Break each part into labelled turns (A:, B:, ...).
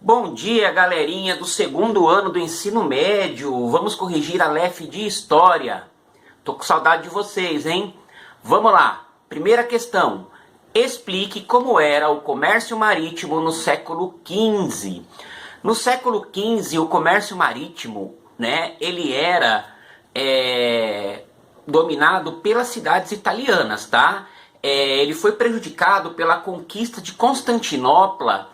A: Bom dia, galerinha do segundo ano do ensino médio. Vamos corrigir a LEF de História. Tô com saudade de vocês, hein? Vamos lá. Primeira questão. Explique como era o comércio marítimo no século XV. No século XV, o comércio marítimo, ele era dominado pelas cidades italianas, tá? Ele foi prejudicado pela conquista de Constantinopla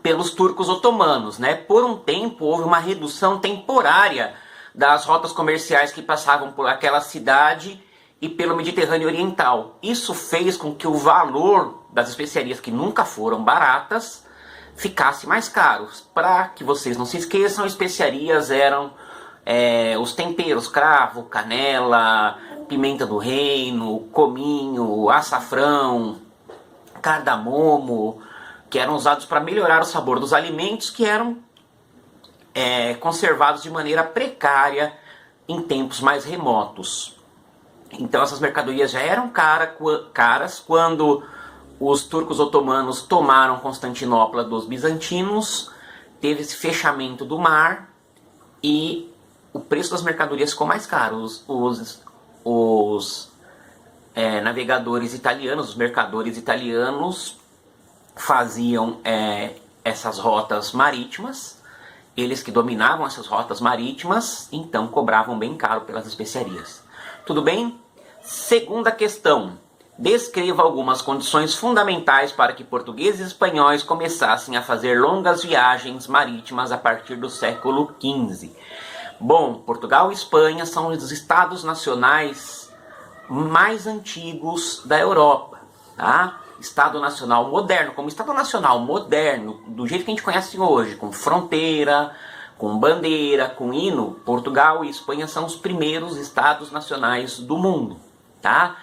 A: pelos turcos otomanos, Por um tempo houve uma redução temporária das rotas comerciais que passavam por aquela cidade e pelo Mediterrâneo Oriental. Isso fez com que o valor das especiarias, que nunca foram baratas, ficasse mais caros. Para que vocês não se esqueçam, especiarias eram os temperos: cravo, canela, pimenta do reino, cominho, açafrão, cardamomo, que eram usados para melhorar o sabor dos alimentos que eram conservados de maneira precária em tempos mais remotos. Então essas mercadorias já eram caras quando os turcos otomanos tomaram Constantinopla dos bizantinos. Teve esse fechamento do mar e o preço das mercadorias ficou mais caro. Os navegadores italianos, os mercadores italianos, faziam essas rotas marítimas. Eles que dominavam essas rotas marítimas, então cobravam bem caro pelas especiarias. Tudo bem? Segunda questão. Descreva algumas condições fundamentais para que portugueses e espanhóis começassem a fazer longas viagens marítimas a partir do século XV. Bom, Portugal e Espanha são os estados nacionais mais antigos da Europa, tá? Estado nacional moderno, como Estado nacional moderno, do jeito que a gente conhece hoje, com fronteira, com bandeira, com hino, Portugal e Espanha são os primeiros estados nacionais do mundo, tá?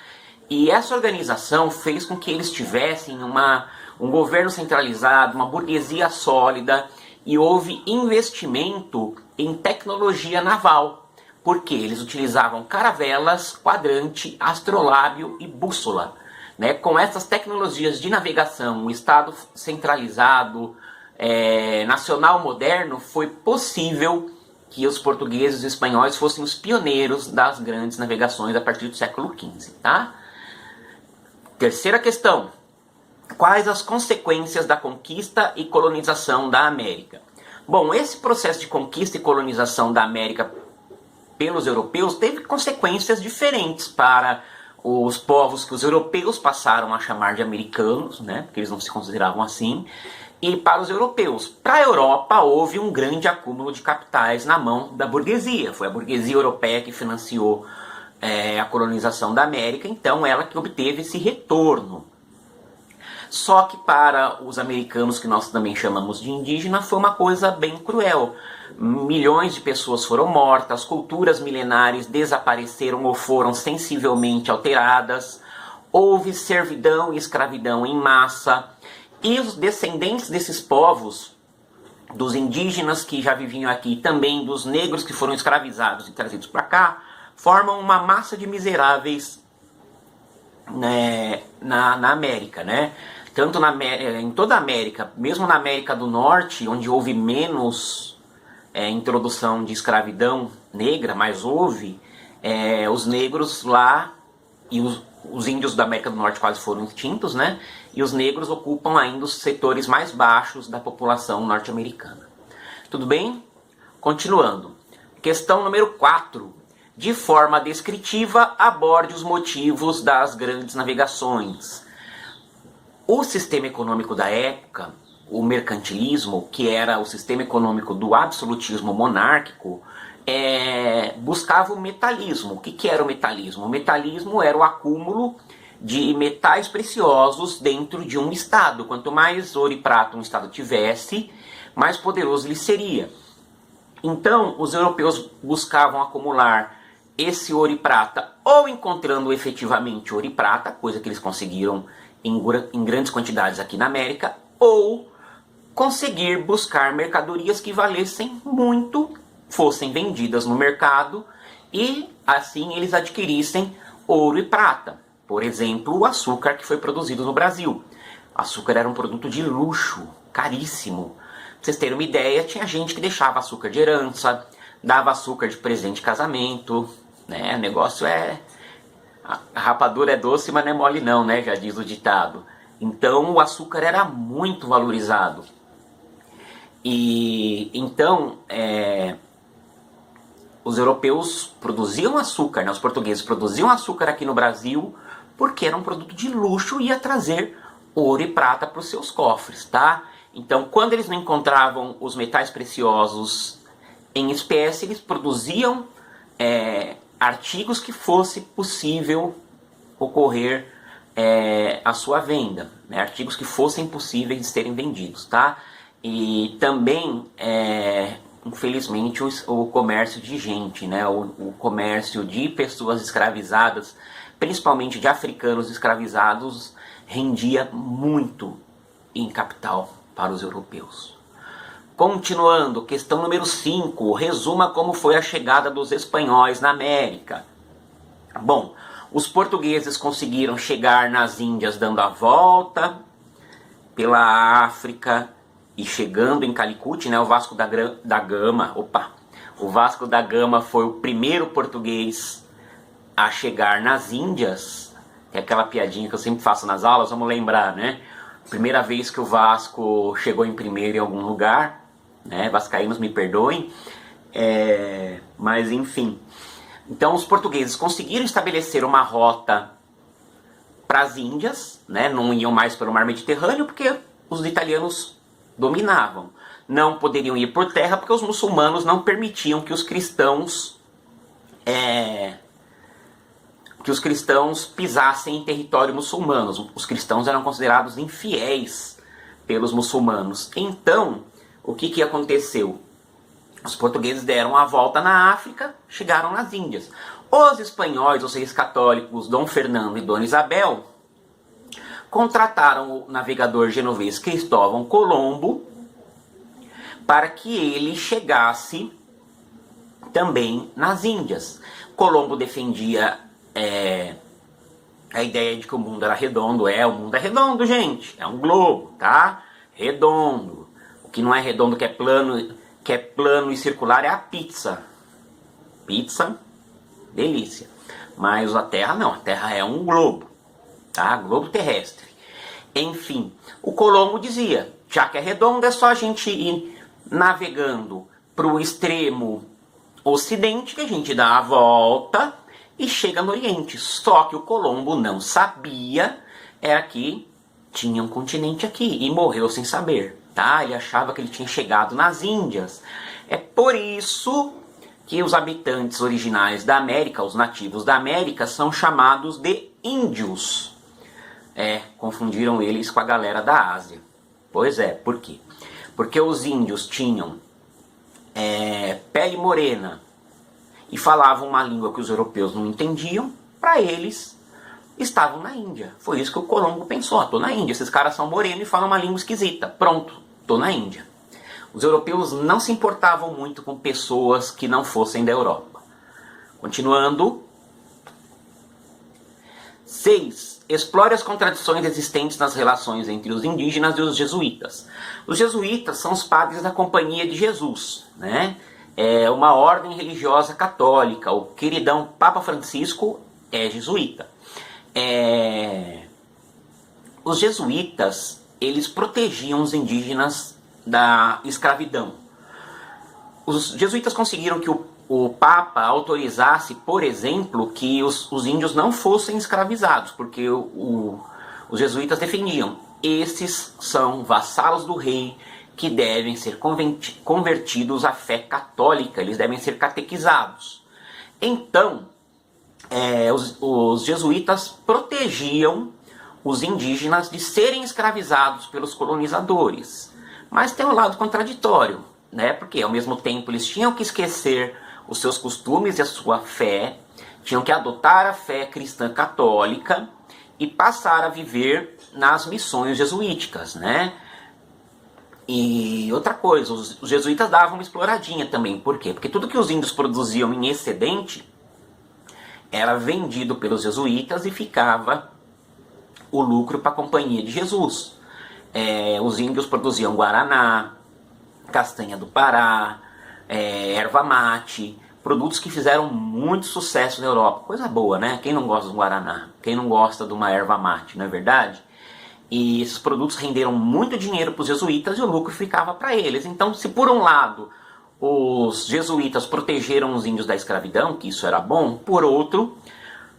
A: E essa organização fez com que eles tivessem um governo centralizado, uma burguesia sólida, e houve investimento em tecnologia naval, porque eles utilizavam caravelas, quadrante, astrolábio e bússola. Com essas tecnologias de navegação, o Estado centralizado, nacional moderno, foi possível que os portugueses e os espanhóis fossem os pioneiros das grandes navegações a partir do século XV. Tá? Terceira questão. Quais as consequências da conquista e colonização da América? Bom, esse processo de conquista e colonização da América pelos europeus teve consequências diferentes para os povos que os europeus passaram a chamar de americanos, porque eles não se consideravam assim, e para os europeus. Para a Europa houve um grande acúmulo de capitais na mão da burguesia. Foi a burguesia europeia que financiou a colonização da América, então ela que obteve esse retorno. Só que para os americanos, que nós também chamamos de indígena, foi uma coisa bem cruel. Milhões de pessoas foram mortas, culturas milenares desapareceram ou foram sensivelmente alteradas, houve servidão e escravidão em massa, e os descendentes desses povos, dos indígenas que já viviam aqui, também dos negros que foram escravizados e trazidos para cá, formam uma massa de miseráveis na América, Tanto em toda a América, mesmo na América do Norte, onde houve menos introdução de escravidão negra, mas houve, os negros lá, e os índios da América do Norte quase foram extintos, E os negros ocupam ainda os setores mais baixos da população norte-americana. Tudo bem? Continuando. Questão número 4. De forma descritiva, aborde os motivos das grandes navegações. O sistema econômico da época, o mercantilismo, que era o sistema econômico do absolutismo monárquico, buscava o metalismo. O que era o metalismo? O metalismo era o acúmulo de metais preciosos dentro de um estado. Quanto mais ouro e prata um estado tivesse, mais poderoso ele seria. Então, os europeus buscavam acumular esse ouro e prata, ou encontrando efetivamente ouro e prata, coisa que eles conseguiram em grandes quantidades aqui na América, ou conseguir buscar mercadorias que valessem muito, fossem vendidas no mercado, e assim eles adquirissem ouro e prata. Por exemplo, o açúcar que foi produzido no Brasil. O açúcar era um produto de luxo, caríssimo. vocês terem uma ideia, tinha gente que deixava açúcar de herança, dava açúcar de presente de casamento, né? O negócio é... A rapadura é doce, mas não é mole não, né? Já diz o ditado. Então o açúcar era muito valorizado. E então os europeus produziam açúcar, né? Os portugueses produziam açúcar aqui no Brasil porque era um produto de luxo e ia trazer ouro e prata para os seus cofres, tá? Então, quando eles não encontravam os metais preciosos em espécie, eles produziam artigos que fosse possível ocorrer a sua venda, né? Artigos que fossem possíveis de serem vendidos, tá? E também, infelizmente, o comércio de gente, né? O comércio de pessoas escravizadas, principalmente de africanos escravizados, rendia muito em capital para os europeus. Continuando, questão número 5, resuma como foi a chegada dos espanhóis na América. Bom, os portugueses conseguiram chegar nas Índias dando a volta pela África e chegando em Calicut, né, o Vasco da Gama, o Vasco da Gama foi o primeiro português a chegar nas Índias. É aquela piadinha que eu sempre faço nas aulas, vamos lembrar, né? Primeira vez que o Vasco chegou em primeiro em algum lugar, né? Vascaínos me perdoem, mas enfim. Então os portugueses conseguiram estabelecer uma rota para as Índias, né? Não iam mais pelo mar Mediterrâneo porque os italianos dominavam. Não poderiam ir por terra porque os muçulmanos não permitiam que os cristãos pisassem em território muçulmano. Os cristãos eram considerados infiéis pelos muçulmanos. Então, o que aconteceu? Os portugueses deram a volta na África, chegaram nas Índias. Os espanhóis, os reis católicos, Dom Fernando e Dona Isabel, contrataram o navegador genovês Cristóvão Colombo para que ele chegasse também nas Índias. Colombo defendia a ideia de que o mundo era redondo. O mundo é redondo, gente. É um globo, tá? Redondo. O que não é redondo, que é plano e circular, é a pizza. Pizza, delícia. Mas a Terra não. A Terra é um globo, tá? Globo terrestre. Enfim, o Colombo dizia, já que é redondo, é só a gente ir navegando para o extremo ocidente, que a gente dá a volta e chega no Oriente. Só que o Colombo não sabia que tinha um continente aqui e morreu sem saber, tá? Ele achava que ele tinha chegado nas Índias. É por isso que os habitantes originais da América, os nativos da América, são chamados de índios. Confundiram eles com a galera da Ásia. Pois é, por quê? Porque os índios tinham pele morena e falavam uma língua que os europeus não entendiam. Para eles, estavam na Índia. Foi isso que o Colombo pensou. Tô na Índia, esses caras são morenos e falam uma língua esquisita. Pronto, tô na Índia. Os europeus não se importavam muito com pessoas que não fossem da Europa. Continuando. 6. Explore as contradições existentes nas relações entre os indígenas e os jesuítas. Os jesuítas são os padres da Companhia de Jesus, né? É uma ordem religiosa católica. O queridão Papa Francisco é jesuíta. Os jesuítas, eles protegiam os indígenas da escravidão. Os jesuítas conseguiram que o Papa autorizasse, por exemplo, que os índios não fossem escravizados, porque os jesuítas defendiam, esses são vassalos do rei que devem ser convertidos à fé católica, eles devem ser catequizados. Então, os jesuítas protegiam os indígenas de serem escravizados pelos colonizadores. Mas tem um lado contraditório, né? Porque ao mesmo tempo eles tinham que esquecer os seus costumes e a sua fé, tinham que adotar a fé cristã católica e passar a viver nas missões jesuíticas, né? E outra coisa, os jesuítas davam uma exploradinha também. Por quê? Porque tudo que os índios produziam em excedente era vendido pelos jesuítas e ficava o lucro para a Companhia de Jesus. Os índios produziam guaraná, castanha do Pará, erva mate, produtos que fizeram muito sucesso na Europa. Coisa boa, né? Quem não gosta do guaraná? Quem não gosta de uma erva mate, não é verdade? E esses produtos renderam muito dinheiro para os jesuítas e o lucro ficava para eles. Então, se por um lado os jesuítas protegeram os índios da escravidão, que isso era bom, por outro,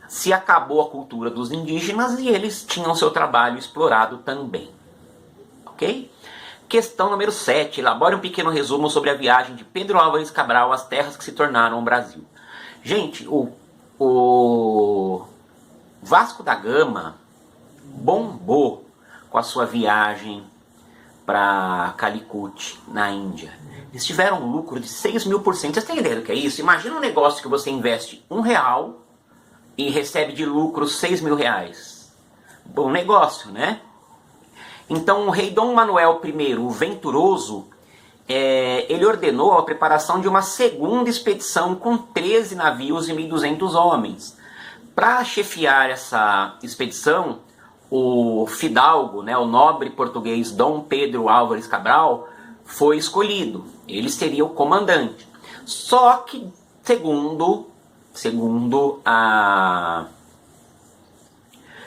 A: se acabou a cultura dos indígenas e eles tinham seu trabalho explorado também. Ok? Questão número 7. Elabore um pequeno resumo sobre a viagem de Pedro Álvares Cabral às terras que se tornaram o Brasil. Gente, o Vasco da Gama bombou com a sua viagem para Calicut, na Índia. Eles tiveram um lucro de 6.000%. Vocês têm ideia do que é isso? Imagina um negócio que você investe R$1 e recebe de lucro R$6.000. Bom negócio, né? Então o rei Dom Manuel I, o Venturoso, ele ordenou a preparação de uma segunda expedição com 13 navios e 1.200 homens. Para chefiar essa expedição, o fidalgo, né, o nobre português Dom Pedro Álvares Cabral, foi escolhido. Ele seria o comandante. Só que, segundo a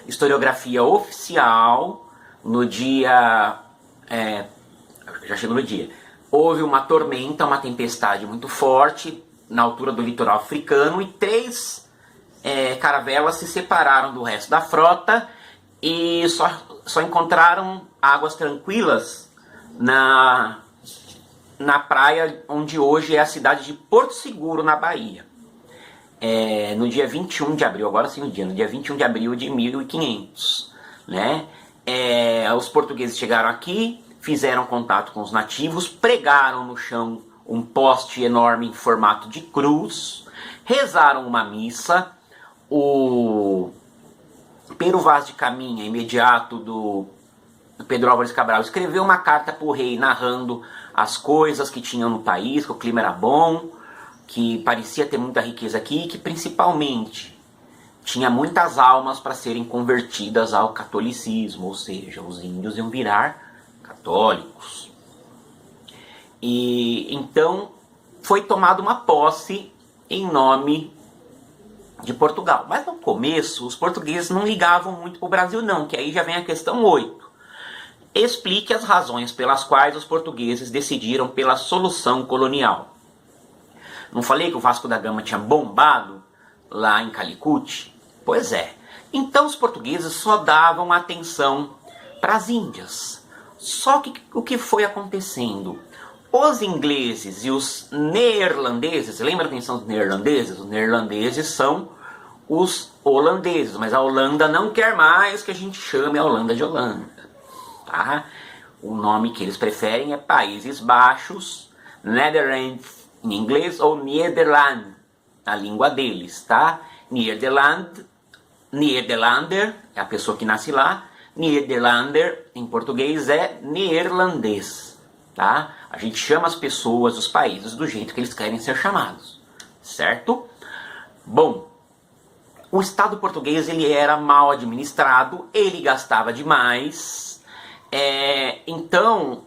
A: historiografia oficial, no dia... já chegou no dia. Houve uma tormenta, uma tempestade muito forte na altura do litoral africano e 3 caravelas se separaram do resto da frota e só encontraram águas tranquilas na praia onde hoje é a cidade de Porto Seguro, na Bahia. No dia 21 de abril, agora sim o dia, no dia 21 de abril de 1500, né? Os portugueses chegaram aqui, fizeram contato com os nativos, pregaram no chão um poste enorme em formato de cruz, rezaram uma missa. O Pero Vaz de Caminha, imediato do Pedro Álvares Cabral, escreveu uma carta para o rei narrando as coisas que tinham no país, que o clima era bom, que parecia ter muita riqueza aqui, que principalmente tinha muitas almas para serem convertidas ao catolicismo, ou seja, os índios iam virar católicos. E então foi tomada uma posse em nome de Portugal. Mas no começo os portugueses não ligavam muito para o Brasil não, que aí já vem a questão 8. Explique as razões pelas quais os portugueses decidiram pela solução colonial. Não falei que o Vasco da Gama tinha bombado lá em Calicut? Pois é. Então os portugueses só davam atenção para as Índias. Só que o que foi acontecendo? Os ingleses e os neerlandeses, lembra quem são os neerlandeses? Os neerlandeses são os holandeses, mas a Holanda não quer mais que a gente chame a Holanda de Holanda. Tá? O nome que eles preferem é Países Baixos, Netherlands em inglês, ou Nederland, a língua deles, tá? Nederlander é a pessoa que nasce lá, Nederlander em português é neerlandês, tá? A gente chama as pessoas, os países, do jeito que eles querem ser chamados, certo? Bom, o Estado português ele era mal administrado, ele gastava demais, então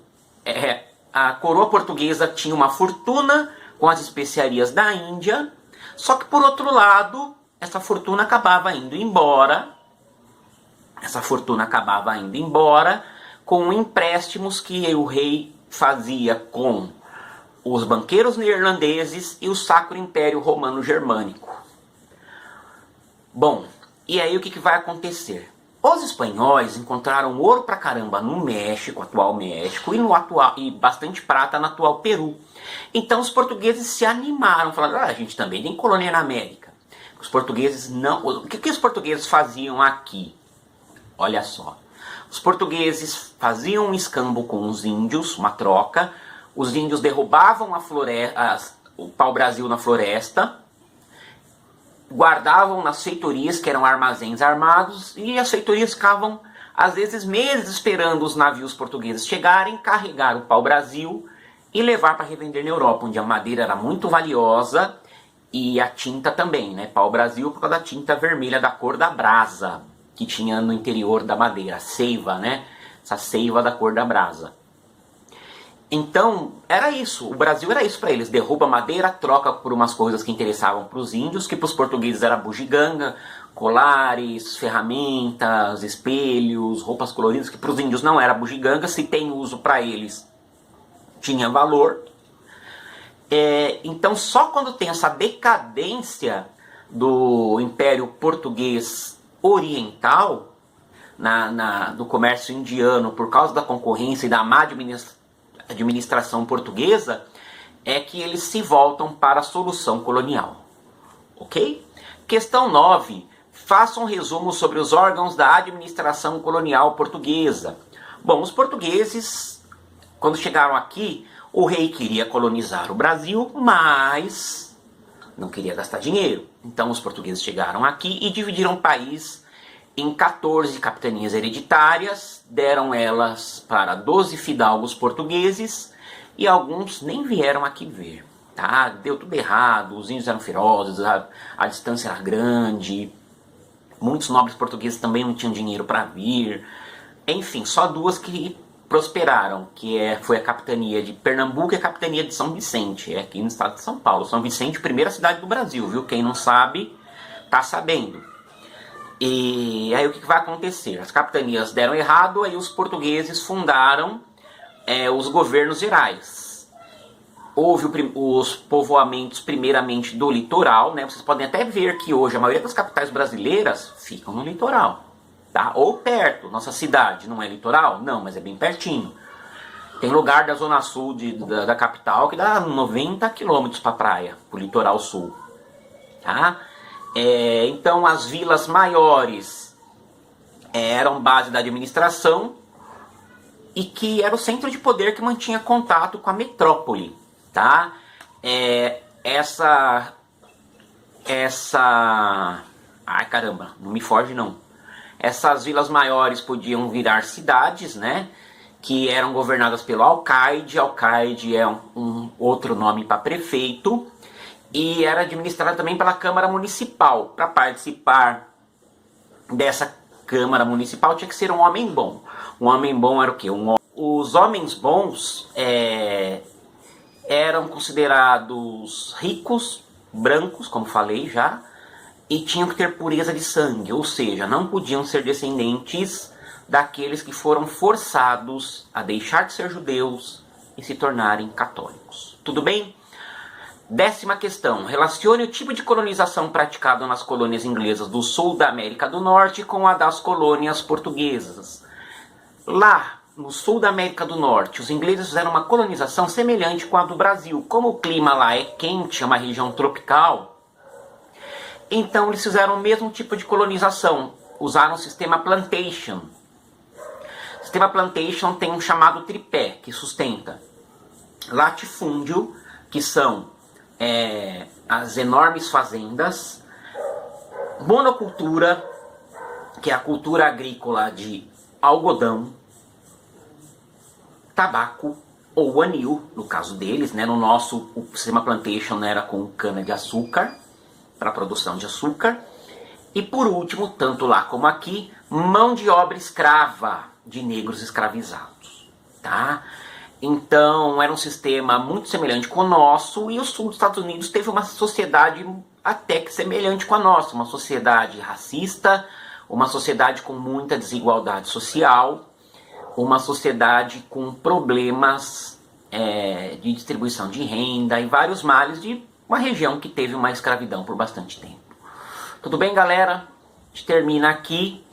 A: a coroa portuguesa tinha uma fortuna com as especiarias da Índia, só que por outro lado, essa fortuna acabava indo embora, com empréstimos que o rei fazia com os banqueiros neerlandeses e o Sacro Império Romano Germânico. Bom, e aí o que vai acontecer? Os espanhóis encontraram ouro pra caramba no México, atual México, e bastante prata no atual Peru. Então os portugueses se animaram, falaram, a gente também tem colônia na América. Os portugueses não... O que os portugueses faziam aqui? Olha só. Os portugueses faziam um escambo com os índios, uma troca. Os índios derrubavam o pau-brasil na floresta, guardavam nas feitorias, que eram armazéns armados, e as feitorias ficavam, às vezes, meses esperando os navios portugueses chegarem, carregar o pau-brasil e levar para revender na Europa, onde a madeira era muito valiosa e a tinta também, né? Pau-brasil por causa da tinta vermelha da cor da brasa que tinha no interior da madeira, a seiva, né? Essa seiva da cor da brasa. Então, era isso. O Brasil era isso para eles. Derruba madeira, troca por umas coisas que interessavam para os índios, que para os portugueses era bugiganga, colares, ferramentas, espelhos, roupas coloridas, que para os índios não era bugiganga. Se tem uso para eles, tinha valor. Então, só quando tem essa decadência do Império Português Oriental, do comércio indiano, por causa da concorrência e da má administração portuguesa, é que eles se voltam para a solução colonial. Ok? Questão 9. Faça um resumo sobre os órgãos da administração colonial portuguesa. Bom, os portugueses, quando chegaram aqui, o rei queria colonizar o Brasil, mas não queria gastar dinheiro. Então os portugueses chegaram aqui e dividiram o país em 14 capitanias hereditárias, deram elas para 12 fidalgos portugueses e alguns nem vieram aqui ver. Tá? Deu tudo errado, os índios eram ferozes, a distância era grande, muitos nobres portugueses também não tinham dinheiro para vir. Enfim, só duas que prosperaram, foi a capitania de Pernambuco e a capitania de São Vicente, aqui no estado de São Paulo. São Vicente, primeira cidade do Brasil, viu? Quem não sabe, tá sabendo. E aí o que vai acontecer? As capitanias deram errado, aí os portugueses fundaram os governos gerais. Houve os povoamentos primeiramente do litoral, né? Vocês podem até ver que hoje a maioria das capitais brasileiras ficam no litoral, tá? Ou perto. Nossa cidade não é litoral? Não, mas é bem pertinho. Tem lugar da zona sul da capital que dá 90 quilômetros para a praia, para o litoral sul, tá? Então as vilas maiores eram base da administração e que era o centro de poder que mantinha contato com a metrópole, tá? Ai caramba, não me foge não. Essas vilas maiores podiam virar cidades, né? Que eram governadas pelo alcaide. Alcaide é um outro nome para prefeito. E era administrada também pela Câmara Municipal. Para participar dessa Câmara Municipal tinha que ser um homem bom. Um homem bom era o quê? Os homens bons eram considerados ricos, brancos, como falei já, e tinham que ter pureza de sangue, ou seja, não podiam ser descendentes daqueles que foram forçados a deixar de ser judeus e se tornarem católicos. Tudo bem? 10ª questão. Relacione o tipo de colonização praticado nas colônias inglesas do sul da América do Norte com a das colônias portuguesas. Lá, no sul da América do Norte, os ingleses fizeram uma colonização semelhante com a do Brasil. Como o clima lá é quente, é uma região tropical, então eles fizeram o mesmo tipo de colonização. Usaram o sistema plantation. O sistema plantation tem um chamado tripé, que sustenta latifúndio, que são as enormes fazendas, monocultura, que é a cultura agrícola de algodão, tabaco ou anil, no caso deles, né? No nosso, o sistema plantation era com cana-de-açúcar, para a produção de açúcar, e por último, tanto lá como aqui, mão de obra escrava de negros escravizados, tá? Então, era um sistema muito semelhante com o nosso, e o sul dos Estados Unidos teve uma sociedade até que semelhante com a nossa, uma sociedade racista, uma sociedade com muita desigualdade social, uma sociedade com problemas de distribuição de renda e vários males de uma região que teve uma escravidão por bastante tempo. Tudo bem, galera? A gente termina aqui.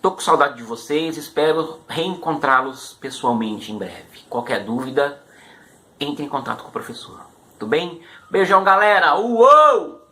A: Tô com saudade de vocês, espero reencontrá-los pessoalmente em breve. Qualquer dúvida, entre em contato com o professor. Tudo bem? Beijão, galera! Uou!